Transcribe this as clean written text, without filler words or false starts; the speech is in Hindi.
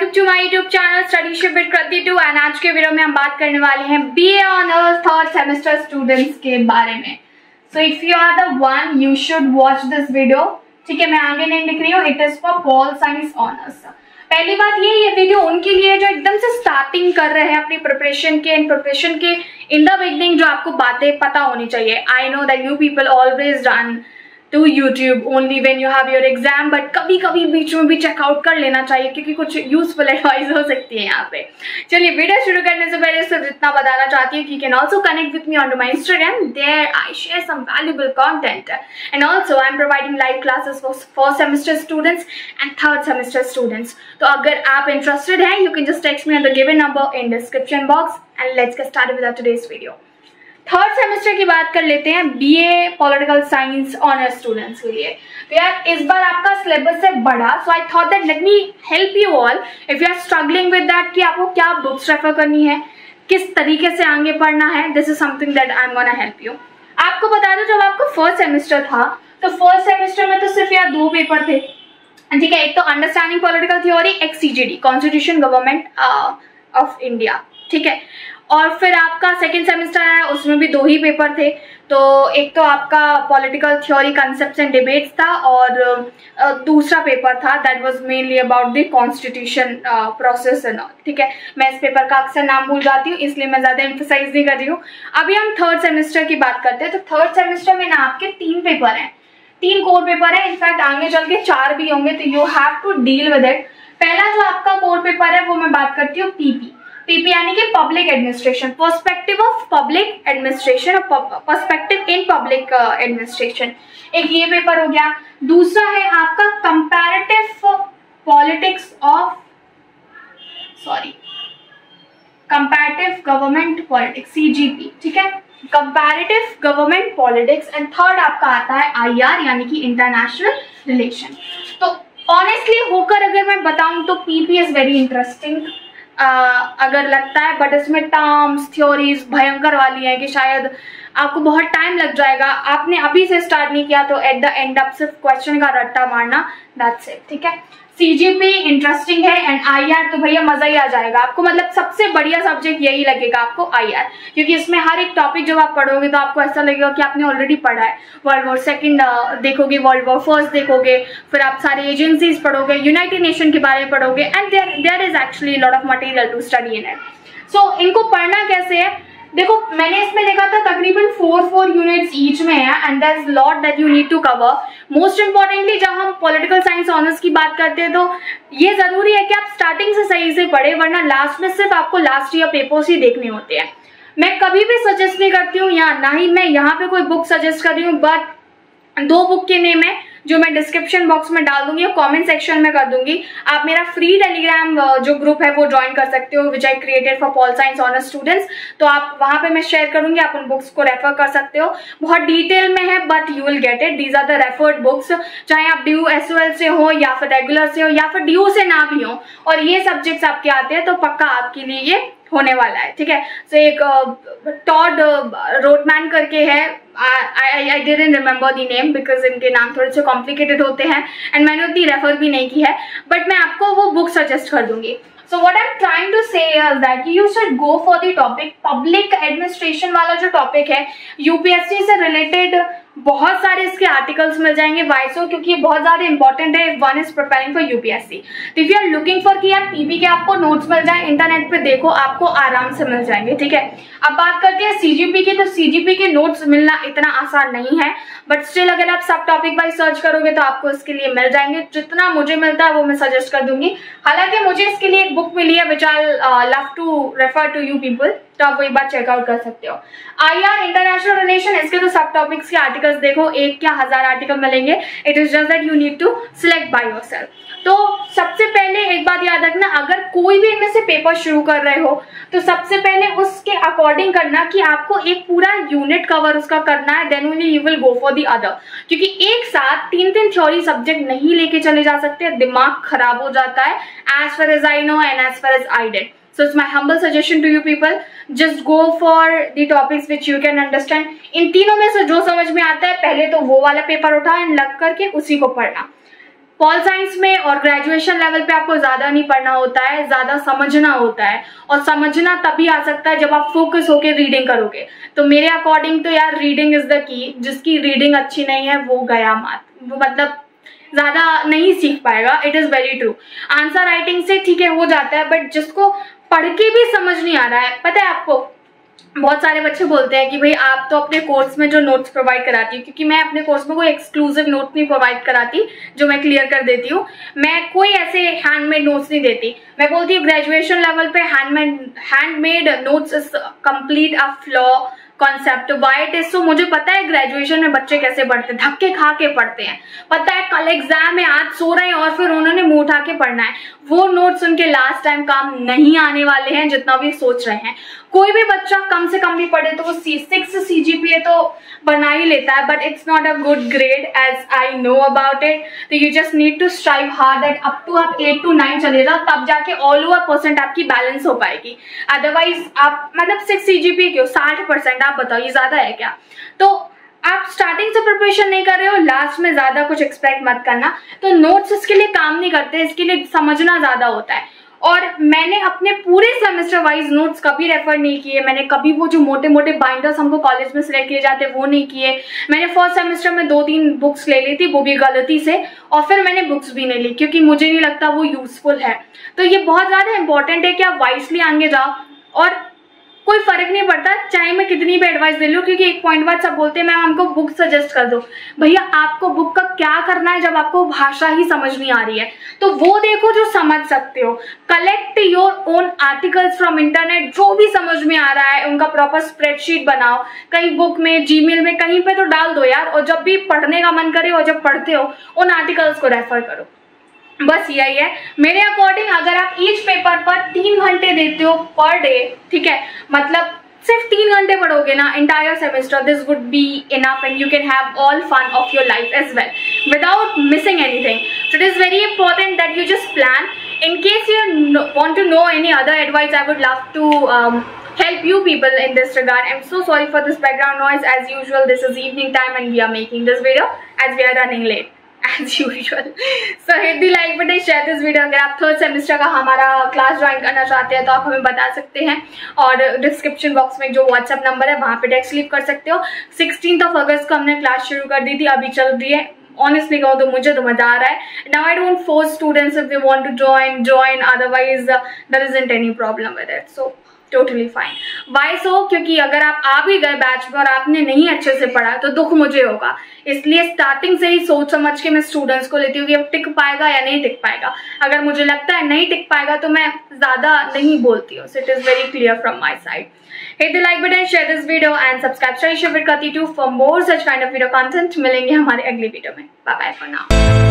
Welcome to my YouTube channel studyship with Kriti 2 and आज के वीडियो में हम बात करने वाले हैं BA honours third semester students के बारे में। So if you are the one you should watch this video. ठीक है, मैं आगे नहीं लिख रही हूँ, it is for pol science honours. पहली बात ये वीडियो उनके लिए जो एकदम से स्टार्टिंग कर रहे हैं अपनी प्रिपरेशन के इन द बिगनिंग, जो आपको बातें पता होनी चाहिए। I know that you people always run to YouTube only when you have your exam, but कभी कभी बीच में भी चेकआउट कर लेना चाहिए क्योंकि कुछ यूजफुल एडवाइस हो सकती है यहाँ पे। चलिए वीडियो शुरू करने से पहले सिर्फ इतना बताना चाहती हूँ कि you can also connect with me on my Instagram, there I share some valuable content and also I am providing live classes for first semester students and third semester students. तो अगर आप इंटरेस्टेड हैं you can just text me on the given number in description box and let's get started with today's video. Third semester की बात कर लेते हैं BA political science honours students के लिए। तो यार इस बार आपका सिलेबस है बड़ा, so I thought that let me help you all if you are struggling with that कि आपको क्या बुक्स रेफर करनी है, किस तरीके से आगे पढ़ना है। This is something that I am gonna help you. आपको बता दो जब आपका फर्स्ट सेमेस्टर था तो फर्स्ट सेमेस्टर में तो सिर्फ यार 2 पेपर थे। ठीक है, एक तो अंडरस्टैंडिंग पॉलिटिकल थ्योरी, एक CGD constitution government of India. ठीक है, और फिर आपका सेकेंड सेमेस्टर आया उसमें भी 2 ही पेपर थे। तो एक तो आपका political theory concepts and debates था और दूसरा पेपर था that was mainly about the constitution process and all. ठीक है, मैं इस पेपर का अक्सर नाम भूल जाती हूँ इसलिए मैं ज्यादा एम्फसाइज नहीं कर रही हूँ। अभी हम थर्ड सेमेस्टर की बात करते हैं। तो थर्ड सेमेस्टर में ना आपके 3 पेपर हैं, 3 कोर पेपर है, इनफैक्ट आगे चल के 4 भी होंगे, तो you have to deal with it. पहला जो आपका कोर पेपर है वो मैं बात करती हूँ पीपी यानी कि public administration, perspective of public administration और पर्सपेक्टिव इन पब्लिक एडमिनिस्ट्रेशन। एक ये पेपर हो गया। दूसरा है आपका कंपैरेटिव गवर्नमेंट पॉलिटिक्स, सीजीपी। ठीक है, comparative government politics. And third आपका आता है आईआर यानी कि इंटरनेशनल रिलेशन। तो ऑनेस्टली होकर अगर मैं बताऊं तो पीपी इज वेरी इंटरेस्टिंग अगर लगता है, बट इसमें टर्म्स थ्योरीज भयंकर वाली है कि शायद आपको बहुत टाइम लग जाएगा। आपने अभी से स्टार्ट नहीं किया तो एट द एंड आप सिर्फ क्वेश्चन का रट्टा मारना, दैट्स इट। ठीक है, सीजीपी इंटरेस्टिंग है एंड आईआर तो भैया मजा ही आ जाएगा आपको। मतलब सबसे बढ़िया सब्जेक्ट यही लगेगा आपको आईआर, क्योंकि इसमें हर एक टॉपिक जब आप पढ़ोगे तो आपको ऐसा लगेगा कि आपने ऑलरेडी पढ़ा है। वर्ल्ड वॉर सेकंड देखोगे, वर्ल्ड वॉर फर्स्ट देखोगे, फिर आप सारे एजेंसीज पढ़ोगे, यूनाइटेड नेशन के बारे में पढ़ोगे and there is actually lot of material to study in it. So इनको पढ़ना कैसे है, देखो मैंने इसमें देखा था तकरीबन 4 यूनिट्स ईच में है and there is lot that you need to cover. Most importantly जब हम पॉलिटिकल साइंस ऑनर्स की बात करते हैं तो ये जरूरी है कि आप स्टार्टिंग से सही से पढ़े, वरना लास्ट में सिर्फ आपको लास्ट ईयर पेपर्स ही देखने होते हैं। मैं कभी भी सजेस्ट नहीं करती हूँ, या ना ही मैं यहाँ पे कोई बुक सजेस्ट कर रही हूँ, बट 2 बुक के नेम है जो मैं डिस्क्रिप्शन बॉक्स में डाल दूंगी और कमेंट सेक्शन में कर दूंगी। आप मेरा फ्री टेलीग्राम जो ग्रुप है वो ज्वाइन कर सकते हो, which I created for pol science honours students. तो आप वहां पे मैं शेयर करूंगी, आप उन बुक्स को रेफर कर सकते हो। बहुत डिटेल में है but you will get it. These are the referred books, चाहे आप ड्यू एसओएल से हो या फिर रेगुलर से हो या फिर ड्यू से ना भी हो, और ये सब्जेक्ट्स आपके आते हैं तो पक्का आपके लिए ये होने वाला है। ठीक है, सो एक टॉड रोडमैन करके है, I didn't remember the name because इनके नाम थोड़े से कॉम्प्लिकेटेड होते हैं एंड मैंने उतनी रेफर भी नहीं की है, बट मैं आपको वो बुक सजेस्ट कर दूंगी। So what I'm trying to say is that you should go for the topic public administration वाला जो टॉपिक है यूपीएससी से रिलेटेड बहुत सारे इसके आर्टिकल्स मिल जाएंगे वाइसो, क्योंकि ये बहुत ज्यादा इंपॉर्टेंट है if one is preparing for UPSC. तो if you are looking for कि यार पीपी के आपको नोट्स मिल जाए, इंटरनेट पे देखो आपको आराम से मिल जाएंगे। ठीक है, अब बात करते हैं सीजीपी की। तो सीजीपी के नोट्स मिलना इतना आसान नहीं है, बट स्टिल अगर आप सब टॉपिक वाइज सर्च करोगे तो आपको इसके लिए मिल जाएंगे। जितना मुझे मिलता है वो मैं सजेस्ट कर दूंगी। हालांकि मुझे इसके लिए एक बुक मिली है which I love to refer to you people, तो आप वो एक बार चेकआउट कर सकते हो। आईआर इंटरनेशनल रिलेशन, इसके तो सब टॉपिक्स के आर्टिकल्स देखो, 1 क्या 1000 आर्टिकल मिलेंगे। It is just that you need to select by yourself. तो सबसे पहले एक बात याद रखना, अगर कोई भी इनमें से पेपर शुरू कर रहे हो तो सबसे पहले उसके अकॉर्डिंग करना कि आपको एक पूरा यूनिट कवर उसका करना है, then only you will go for the other. क्योंकि एक साथ 3 थ्योरी सब्जेक्ट नहीं लेके चले जा सकते, दिमाग खराब हो जाता है, as far as I know and as far as I did. So it's my humble suggestion to you people, just go for the topics which you can understand. इन तीनों में से जो समझ में आता है पहले तो वो वाला पेपर उठा एंड लग करके उसी को पढ़ना। पॉल साइंस में और ग्रेजुएशन लेवल पे आपको ज्यादा नहीं पढ़ना होता है, ज्यादा समझना होता है, और समझना तभी आ सकता है जब आप फोकस होके रीडिंग करोगे। तो मेरे अकॉर्डिंग तो यार रीडिंग इज द की। जिसकी रीडिंग अच्छी नहीं है वो गया मात, वो मतलब ज्यादा नहीं सीख पाएगा। It is very true. Answer writing से ठीक है हो जाता है, बट जिसको पढ़ के भी समझ नहीं आ रहा है, पता है आपको बहुत सारे बच्चे बोलते हैं कि भाई आप तो अपने कोर्स में जो नोट्स प्रोवाइड कराती हूँ, क्योंकि मैं अपने कोर्स में कोई एक्सक्लूसिव नोट नहीं प्रोवाइड कराती जो मैं क्लियर कर देती हूँ। मैं कोई ऐसे हैंडमेड नोट्स नहीं देती। मैं बोलती हूँ ग्रेजुएशन लेवल पे handmade notes is complete a flaw concept. Why it is so, मुझे पता है ग्रेजुएशन में बच्चे कैसे पढ़ते हैं, धक्के खा के पढ़ते हैं। पता है कल एग्जाम है, आज सो रहे हैं और फिर उन्होंने मुंह उठा के पढ़ना है। वो नोट्स उनके लास्ट टाइम काम नहीं आने वाले हैं जितना भी सोच रहे हैं। कोई भी बच्चा कम से कम भी पढ़े तो वो 6 CGPA तो बना ही लेता है, but it's not a good grade as I know about it. तो you just need to strive hard that up to आप 8 to 9 चले जाओ, तब जाके ऑल ओवर परसेंट आपकी बैलेंस हो पाएगी। अदरवाइज आप मतलब 6 CGPA क्यों, 60%, आप बताओ ये ज्यादा है क्या? तो आप स्टार्टिंग से प्रिपरेशन नहीं कर रहे हो, लास्ट में ज्यादा कुछ एक्सपेक्ट मत करना। तो नोट्स इसके लिए काम नहीं करते, इसके लिए समझना ज्यादा होता है। और मैंने अपने पूरे सेमेस्टर वाइज नोट्स कभी रेफर नहीं किए। मैंने कभी वो जो मोटे मोटे बाइंडर्स हमको कॉलेज में सिलेक्ट किए जाते वो नहीं किए। मैंने फर्स्ट सेमेस्टर में 2-3 बुक्स ले ली थी, वो भी गलती से, और फिर मैंने बुक्स भी नहीं ली क्योंकि मुझे नहीं लगता वो यूजफुल है। तो ये बहुत ज्यादा इंपॉर्टेंट है कि आप वाइसली आगे जाओ, और कोई फर्क नहीं पड़ता चाहे मैं कितनी भी एडवाइस दे लूं, क्योंकि एक पॉइंट बाद सब बोलते हैं मैम हमको बुक सजेस्ट कर दो। भैया आपको बुक का क्या करना है जब आपको भाषा ही समझ नहीं आ रही है? तो वो देखो जो समझ सकते हो। Collect your own articles from internet, जो भी समझ में आ रहा है उनका प्रॉपर स्प्रेडशीट बनाओ, कहीं बुक में, जीमेल में, कहीं पे तो डाल दो यार। और जब भी पढ़ने का मन करे और जब पढ़ते हो उन आर्टिकल्स को रेफर करो। बस यही है मेरे अकॉर्डिंग। अगर आप ईच पेपर पर 3 घंटे देते हो पर डे, ठीक है, मतलब सिर्फ 3 घंटे पढ़ोगे ना entire semester, this would be enough and you can have all fun of your life as well without missing anything. So it is very important that you just plan. In case you want to know any other advice, I would love to help you people in this regard. I'm so sorry for this background noise. As usual, this is evening time and we are making this video as we are running late as usual. So hit the like button, share this video. अगर आप थर्ड सेमेस्टर का हमारा क्लास ज्वाइन करना चाहते हैं तो आप हमें बता सकते हैं, और डिस्क्रिप्शन बॉक्स में जो व्हाट्सएप नंबर है वहाँ पे टेक्स्ट लीव कर सकते हो। 16 अगस्त को हमने क्लास शुरू कर दी थी, अभी चल रही है। ऑनेस्टली कहूँ तो मुझे तो मजा आ रहा है। Now I don't force students, if they want to join, otherwise there isn't any problem with it. So totally fine. Why so? क्योंकि अगर आप आ भी गए बैच में और आपने नहीं अच्छे से पढ़ा तो दुख मुझे होगा। इसलिए स्टार्टिंग से ही सोच समझ के मैं स्टूडेंट्स को लेती हूँ कि अब टिक पाएगा या नहीं टिक पाएगा। अगर मुझे लगता है नहीं टिक पाएगा तो मैं ज्यादा नहीं बोलती हूँ। सो it is very clear from my side. Hit the like button, share this video and subscribe to Shivir Kati 2 for more such kind of video content। मिलेंगे हमारे अगली वीडियो में। Bye bye for now.